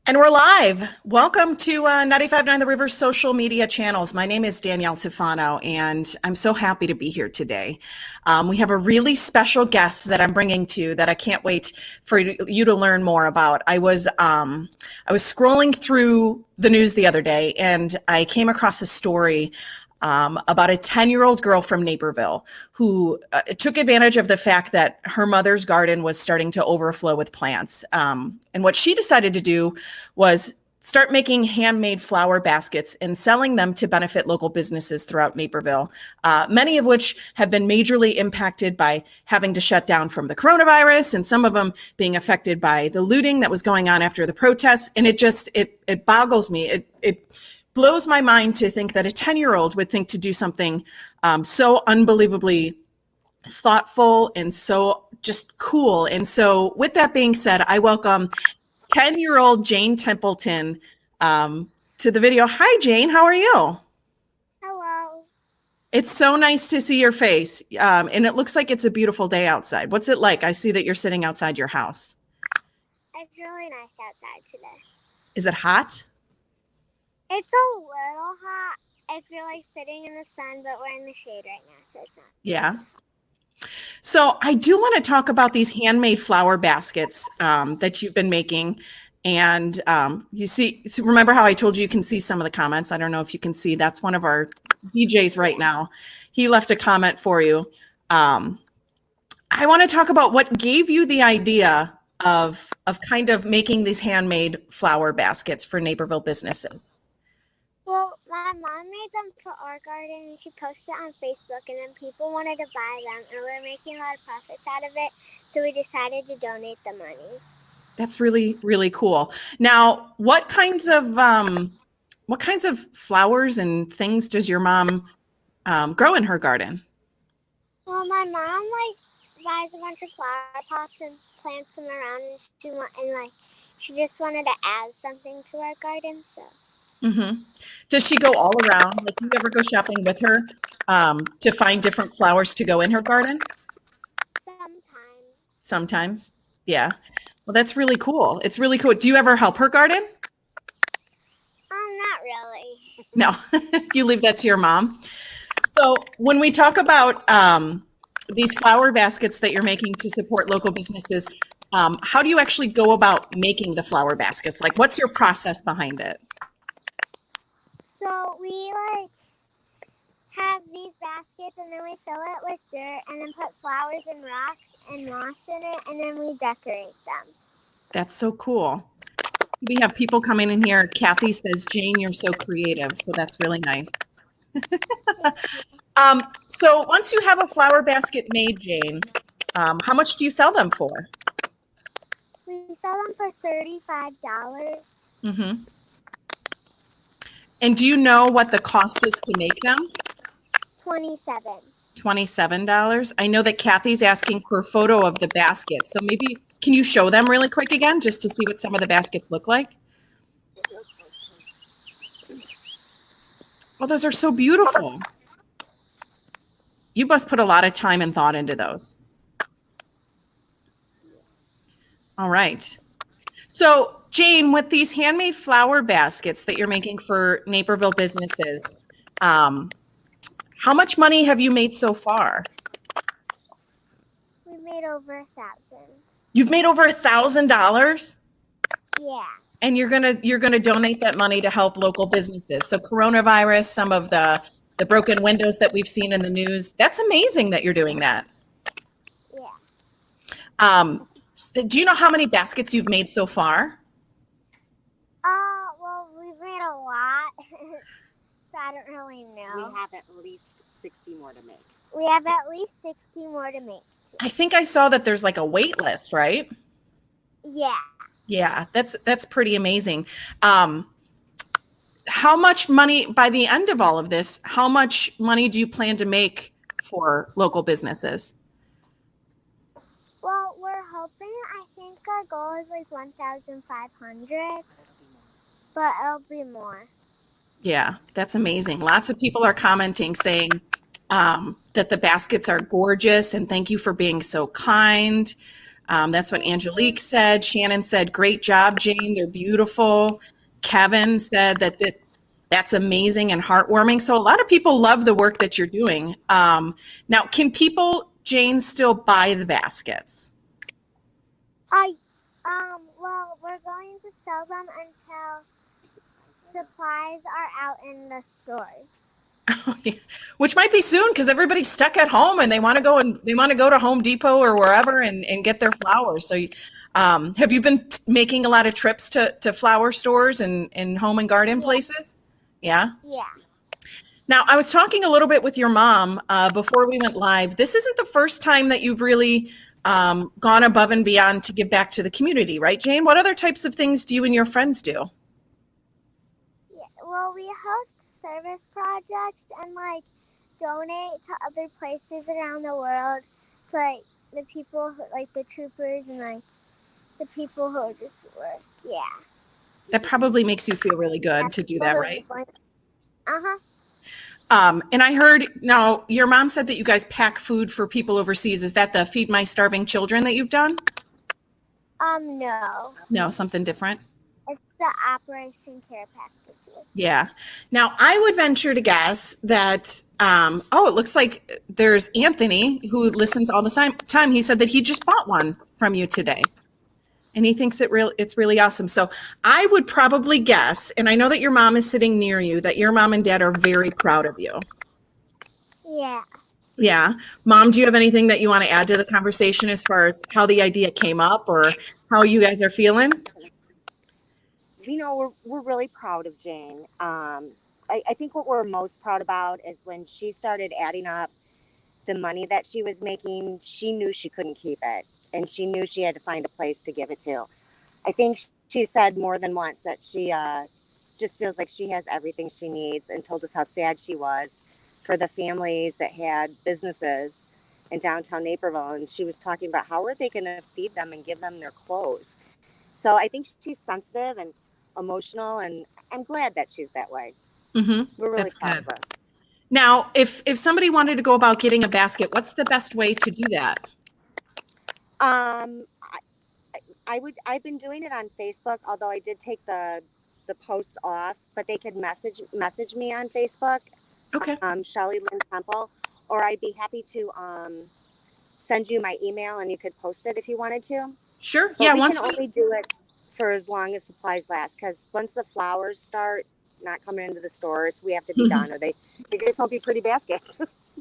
And we're live. Welcome to 95.9 The River's social media channels. My name is Danielle Tufano, and I'm so happy to be here today. We have a really special guest that I'm bringing to that I can't wait for you to learn more about. I was scrolling through the news the other day, and I came across a story about a 10-year-old girl from Naperville who took advantage of the fact that her mother's garden was starting to overflow with plants. And what she decided to do was start making handmade flower baskets and selling them to benefit local businesses throughout Naperville, many of which have been majorly impacted by having to shut down from the coronavirus, and some of them being affected by the looting that was going on after the protests. And it boggles me. It blows my mind to think that a 10-year-old would think to do something so unbelievably thoughtful and so just cool. And so with that being said, I welcome 10-year-old Jane Templeton to the video. Hi, Jane. How are you? Hello. It's so nice to see your face. And it looks like it's a beautiful day outside. What's it like? I see that you're sitting outside your house. It's really nice outside today. Is it hot? It's a little hot. I feel like sitting in the sun, but we're in the shade right now, so it's not. Yeah. So I do want to talk about these handmade flower baskets that you've been making. And you see, remember how I told you can see some of the comments? I don't know if you can see. That's one of our DJs right now. He left a comment for you. I want to talk about what gave you the idea of kind of making these handmade flower baskets for Naperville businesses. Well, my mom made them for our garden, and she posted it on Facebook, and then people wanted to buy them, and we were making a lot of profits out of it, so we decided to donate the money. That's really, really cool. Now, what kinds of flowers and things does your mom grow in her garden? Well, my mom buys a bunch of flower pots and plants them around, and she just wanted to add something to our garden, so. Mm-hmm. Does she go all around? Like, do you ever go shopping with her to find different flowers to go in her garden? Sometimes. Yeah. Well, that's really cool. It's really cool. Do you ever help her garden? Not really. No, you leave that to your mom. So when we talk about these flower baskets that you're making to support local businesses, how do you actually go about making the flower baskets? Like, what's your process behind it? So we have these baskets, and then we fill it with dirt, and then put flowers and rocks and moss in it, and then we decorate them. That's so cool. So we have people coming in here. Kathy says, Jane, you're so creative. So that's really nice. So once you have a flower basket made, Jane, how much do you sell them for? We sell them for $35. Mm-hmm. And do you know what the cost is to make them? $27. I know that Kathy's asking for a photo of the basket. So maybe, can you show them really quick again, just to see what some of the baskets look like? Oh, those are so beautiful. You must put a lot of time and thought into those. All right. So Jane, with these handmade flower baskets that you're making for Naperville businesses, how much money have you made so far? We've made over $1,000. You've made over $1,000? Yeah. And you're gonna donate that money to help local businesses. So coronavirus, some of the broken windows that we've seen in the news. That's amazing that you're doing that. Yeah. Do you know how many baskets you've made so far? Well, we've made a lot, so I don't really know. We have at least 60 more to make. We have at least 60 more to make. I think I saw that there's like a wait list, right? Yeah. Yeah, that's pretty amazing. How much money, by the end of all of this, how much money do you plan to make for local businesses? Well, we're hoping, I think our goal is like 1,500, but it'll be more. Yeah, that's amazing. Lots of people are commenting saying that the baskets are gorgeous and thank you for being so kind. That's what Angelique said. Shannon said, great job, Jane. They're beautiful. Kevin said that's amazing and heartwarming. So a lot of people love the work that you're doing. Now, can people, Jane, still buy the baskets? Well, we're going to sell them until supplies are out in the stores. Which might be soon because everybody's stuck at home and they want to go to Home Depot or wherever and get their flowers. So, have you been making a lot of trips to flower stores and home and garden places? Yeah. Yeah. Now, I was talking a little bit with your mom before we went live. This isn't the first time that you've really gone above and beyond to give back to the community, right, Jane? What other types of things do you and your friends do? Yeah. Well, we host service projects and donate to other places around the world to the people the troopers and the people who just work. Yeah. That probably makes you feel really good to do that, right? Uh-huh. And I heard, now, your mom said that you guys pack food for people overseas. Is that the Feed My Starving Children that you've done? No. No, something different? It's the Operation Care Packages. Yeah. Now, I would venture to guess that, it looks like there's Anthony who listens all the time. He said that he just bought one from you today. And he thinks it's really awesome. So I would probably guess, and I know that your mom is sitting near you, that your mom and dad are very proud of you. Yeah. Yeah. Mom, do you have anything that you want to add to the conversation as far as how the idea came up or how you guys are feeling? We're really proud of Jane. I think what we're most proud about is when she started adding up the money that she was making, she knew she couldn't keep it. And she knew she had to find a place to give it to. I think she said more than once that she just feels like she has everything she needs, and told us how sad she was for the families that had businesses in downtown Naperville. And she was talking about how are they going to feed them and give them their clothes. So I think she's sensitive and emotional, and I'm glad that she's that way. Mm-hmm. We're really That's proud good. of her. Now, if somebody wanted to go about getting a basket, what's the best way to do that? I've been doing it on Facebook, although I did take the posts off, but they could message me on Facebook. Okay. Shelly Lynn Temple, or I'd be happy to send you my email and you could post it if you wanted to. Sure. But Yeah. we can only do it for as long as supplies last, because once the flowers start not coming into the stores, we have to be done, or they just won't be pretty baskets.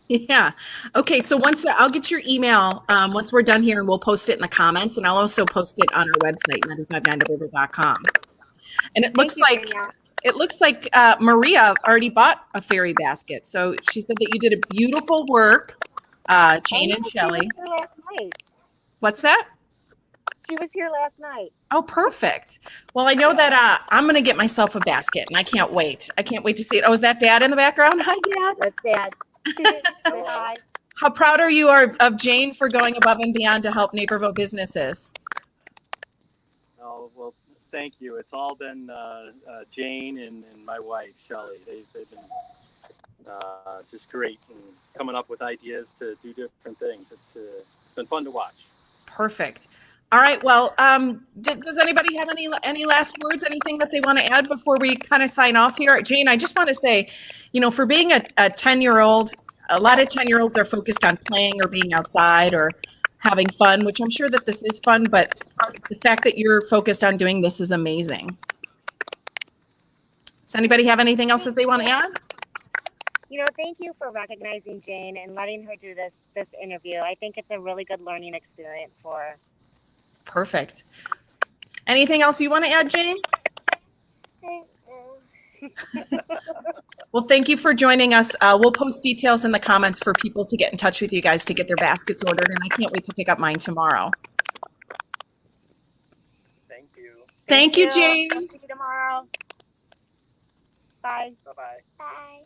Yeah. Okay. So I'll get your email once we're done here, and we'll post it in the comments, and I'll also post it on our website, 959theriver.com. And it looks like Maria already bought a fairy basket. So she said that you did a beautiful work, Jane and Shelley. She was here last night. What's that? She was here last night. Oh, perfect. Well, I know that I'm going to get myself a basket, and I can't wait. I can't wait to see it. Oh, is that Dad in the background? Hi, Dad. That's Dad. Hi. How proud are you of Jane for going above and beyond to help Naperville businesses? Oh, well, thank you. It's all been Jane and my wife, Shelly. They've been just great and coming up with ideas to do different things. It's been fun to watch. Perfect. All right. Well, does anybody have any last words, anything that they want to add before we kind of sign off here? Jane, I just want to say, for being a 10-year-old, a lot of 10-year-olds are focused on playing or being outside or having fun, which I'm sure that this is fun, but the fact that you're focused on doing this is amazing. Does anybody have anything else that they want to add? Thank you for recognizing Jane and letting her do this interview. I think it's a really good learning experience for her. Perfect. Anything else you want to add, Jane? Well, thank you for joining us. We'll post details in the comments for people to get in touch with you guys to get their baskets ordered, and I can't wait to pick up mine tomorrow. Thank you. Thank you, Jane. See you tomorrow. Bye. Bye-bye. Bye.